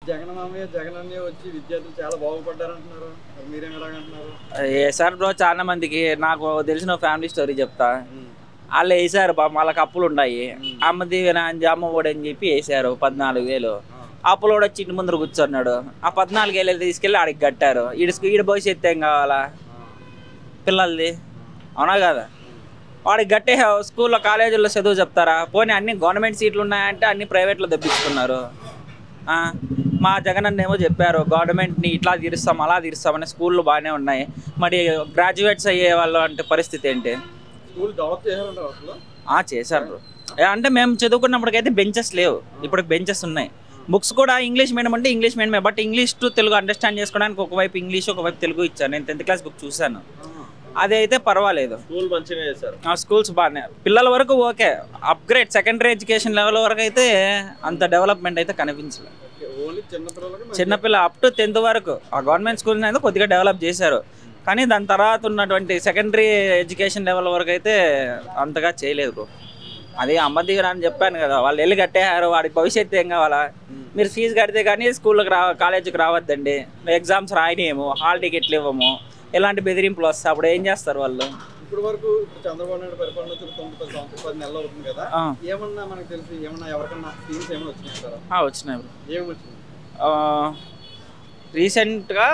జగన్ మామయ్య జగన్ అన్నయ్య వచ్చి విద్యార్థులు చాలా బాగుపడ్డారంటున్నారు. మీరేం ఎలాగంటున్నారు? వేసారు బ్రో చాలా మందికి. నాకు తెలిసిన ఫ్యామిలీ స్టోరీ చెప్తా. వాళ్ళు వేసారు పాపం, వాళ్ళకి అప్పులు ఉన్నాయి. అమ్మ దీవెన అని అమ్మ ఒడి అని చెప్పి వేసారు 14,000. అప్పులు కూడా వచ్చి ఇంటి ముందర కూర్చున్నాడు. ఆ 14,000 తీసుకెళ్ళి ఆడికి కట్టారు. ఈడ భవిష్యత్తు ఏం కావాలా పిల్లలది? అవునా కదా? వాడికి గట్టే స్కూల్లో కాలేజీల్లో చదువు చెప్తారా? పోనీ అన్ని గవర్నమెంట్ సీట్లు ఉన్నాయంటే అన్ని ప్రైవేట్లో తెప్పించుకున్నారు. మా జగన్ అన్న ఏమో చెప్పారు గవర్నమెంట్ని ఇట్లా తీరుస్తాం అలా తీరుస్తామని. స్కూళ్ళు బాగానే ఉన్నాయి. మరి గ్రాడ్యుయేట్స్ అయ్యే వాళ్ళు అంటే పరిస్థితి ఏంటి? స్కూల్ డెవలప్ చేశారంటారు అసలు? చేశారు. అంటే మేము చదువుకున్నప్పటికైతే బెంచెస్ లేవు, ఇప్పుడు బెంచెస్ ఉన్నాయి. బుక్స్ కూడా ఇంగ్లీష్ మీడియం అంటే ఇంగ్లీష్ మీడియమే, but English to Telugu understand చేసుకోవడానికి ఒకవైపు ఇంగ్లీష్ ఒకవైపు తెలుగు ఇచ్చాను. నేను 10th క్లాస్ బుక్ చూశాను, అది అయితే పర్వాలేదు. స్కూల్ మంచిగా చేశారు. స్కూల్స్ బాగానే పిల్లల వరకు okay. Upgrade secondary education level వరకు అయితే అంత డెవలప్మెంట్ అయితే కనిపించలేదు. చిన్నపిల్ల అప్ టు 10th వరకు ఆ గవర్నమెంట్ స్కూల్ అయితే కొద్దిగా డెవలప్ చేశారు. కానీ దాని తర్వాత ఉన్నటువంటి సెకండరీ ఎడ్యుకేషన్ లెవెల్ వరకు అయితే అంతగా చేయలేదు బ్రో. అది అమ్మ దిగురా అని చెప్పాను కదా, వాళ్ళు వెళ్ళి కట్టేశారు. వాడికి భవిష్యత్తు ఏం కావాలా? మీరు ఫీజు కడితే కానీ స్కూల్కి కాలేజీకి రావద్దండి, ఎగ్జామ్స్ రాయనేమో, హాల్ టికెట్లు ఇవ్వము, ఇలాంటి బెదిరింపులు వస్తాయి. అప్పుడు ఏం చేస్తారు వాళ్ళు? ఇప్పుడు వరకు చంద్రబాబు నాయుడు పరిపాలన 9 నెలలు అవుతుంది కదా, ఏమన్నా మనకు తెలిసి ఏమన్నా ఎవరికన్నా స్కీమ్స్ ఏమైనా వచ్చినాయి? వచ్చినాయి బ్రో. ఏమి వచ్చినాయి? రీసెంట్గా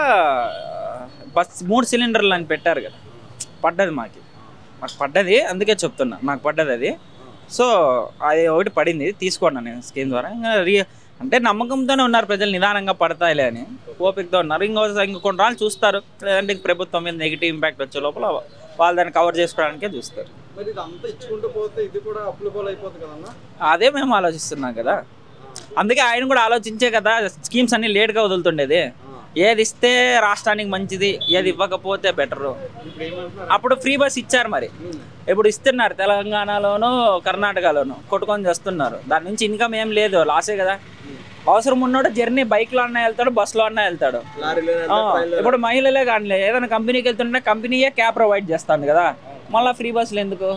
బస్ 3 సిలిండర్లు అని పెట్టారు కదా, పడ్డది మాకు పడ్డది, అందుకే చెప్తున్నా నాకు పడ్డది అది. సో అది ఒకటి పడింది, తీసుకోండి నేను స్కీమ్ ద్వారా. అంటే నమ్మకంతోనే ఉన్నారు ప్రజలు, నిదానంగా పడతాయిలే అని ఓపికతో ఉన్నారు. ఇంకో కొన్ని రోజులు చూస్తారు, లేదంటే ప్రభుత్వం మీద నెగిటివ్ ఇంపాక్ట్ వచ్చే లోపల వాళ్ళు దాన్ని కవర్ చేసుకోవడానికే చూస్తారు. మరి ఇదంతా ఇచ్చుకుంటూ పోతే ఇది కూడా అప్పుల పాలు అయిపోతుంది కదన్నా? అదే మేము ఆలోచిస్తున్నాం కదా, అందుకే ఆయన కూడా ఆలోచించే కదా స్కీమ్స్ అన్ని లేట్గా వదులుతుండేది. ఏది ఇస్తే రాష్ట్రానికి మంచిది, ఏది ఇవ్వకపోతే బెటరు. అప్పుడు ఫ్రీ బస్ ఇచ్చారు, మరి ఇప్పుడు ఇస్తున్నారు తెలంగాణలోను కర్ణాటకలోను, కొట్టుకొని చేస్తున్నారు. దాని నుంచి ఇన్కమ్ ఏం లేదు, లాసే కదా. అవసరం ఉన్నోడు జర్నీ బైక్లో అన్నా వెళ్తాడు, బస్సులో అన్నా వెళ్తాడు. ఇప్పుడు మహిళలే కానీ ఏదైనా కంపెనీకి వెళ్తుంటే కంపెనీయే క్యాబ్ ప్రొవైడ్ చేస్తాను కదా, మళ్ళీ ఫ్రీ బస్సులు ఎందుకు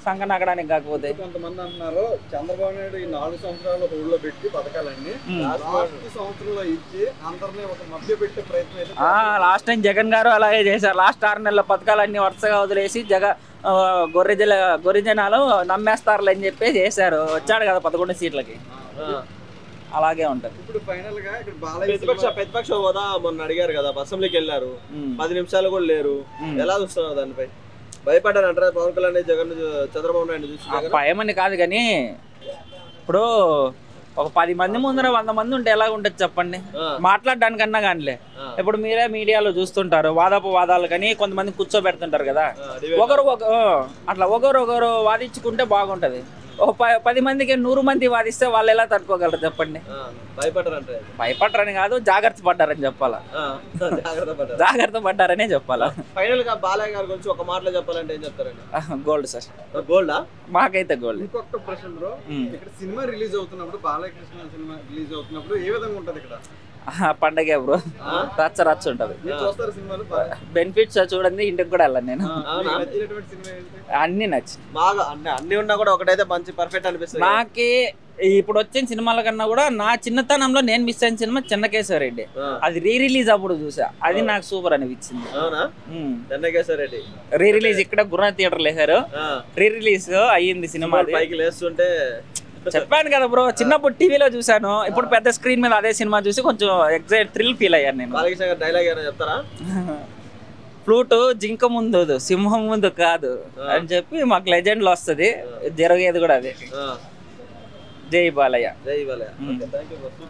సంఘం నగడానికి? కాకపోతే కొంతమంది అంటున్నారు చంద్రబాబు నాయుడు ఈ 4 సంవత్సరాలు ఊళ్ళో పెట్టి పథకాలన్నీ లాస్ట్ సంవత్సరంలో ఇచ్చి అందరినీ ఒక మధ్య పెట్టే ప్రయత్నం అయితే. లాస్ట్ టైం జగన్ గారు అలాగే చేశారు. లాస్ట్ 6 నెలల పథకాలన్నీ వరుసగా వదిలేసి గొర్రె జనాలు నమ్మేస్తారులే అని చెప్పి చేశారు. వచ్చాడు కదా 11 సీట్లకి, అలాగే ఉంటది. ఇప్పుడు ఫైనల్ గా ఇక్కడ ప్రతిపక్ష హోదా మొన్న అడిగారు కదా, అసెంబ్లీకి వెళ్ళారు, 10 నిమిషాలు కూడా లేరు. ఎలా చూస్తున్నారు దానిపై? భయపడ్డారు అంటారా పవన్ కళ్యాణ్ జగన్ చంద్రబాబు నాయుడు చూసి? భయమని కాదు కానీ ఇప్పుడు ఒక 10 మంది ముందర 100 మంది ఉంటే ఎలా ఉంటుంది చెప్పండి, మాట్లాడడానికన్నా కానిలే. ఇప్పుడు మీరే మీడియాలో చూస్తుంటారు వాదాలు కానీ కొంతమంది కూర్చోబెడుతుంటారు కదా, అట్లా ఒకరు వాదించుకుంటే బాగుంటది. ఒక 10 మందికి 100 మంది వాదిస్తే వాళ్ళు ఎలా తట్టుకోగలరు చెప్పండి? భయపడరని కాదు, జాగ్రత్త పడ్డారని చెప్పాలా, జాగ్రత్త పడ్డారనే చెప్పాలా. ఫైనల్ గా బాలయ్య గారి గురించి ఒక మాటలో చెప్పాలంటే ఏం చెప్తారండి? Gold sir. గోల్డా? మాకైతే గోల్డ్. ఇంకొక ప్రశ్న బ్రో, ఇక్కడ సినిమా రిలీజ్ అవుతున్నప్పుడు, బాలకృష్ణ సినిమా రిలీజ్ అవుతున్నప్పుడు ఏ విధంగా ఉంటది ఇక్కడ? పండగే బ్రో, రచ్చ ఉంటది. బెనిఫిట్స్ చూడండి, ఇంటికి కూడా వెళ్ళాను నేను. అన్ని నచ్చి బాగా అన్ని ఉన్నా కూడా ఒకటైతే మంచి పర్ఫెక్ట్ అనిపిస్తుంది నాకే. ఇప్పుడు వచ్చిన సినిమాల కన్నా కూడా నా చిన్నతనంలో నేను మిస్ అయిన సినిమా చెన్నకేశ్వరరెడ్డి. అది రిలీజ్ అప్పుడు చూసా, అది నాకు సూపర్ అనిపించింది. చెన్నకేశ్వరరెడ్డి రిలీజ్ ఇక్కడ గుర్ర థియేటర్ వేసారు, రిలీజ్ అయ్యింది సినిమా. పైకి లేస్తుంటే చెప్పాను కదా బ్రో, చిన్నప్పుడు టీవీలో చూసాను, ఇప్పుడు పెద్ద స్క్రీన్ మీద అదే సినిమా చూసి కొంచెం ఎగ్జైట్ థ్రిల్ ఫీల్ అయ్యాను నేను. డైలాగ్ ఏమైనా చెప్తారా? ఫ్లూట్ జింక ముందు సింహం ముందు కాదు అని చెప్పి మాకు లెజెండ్లో వస్తుంది, జరిగేది కూడా అదే. జై బాలయ్య. జై బాలయ్య.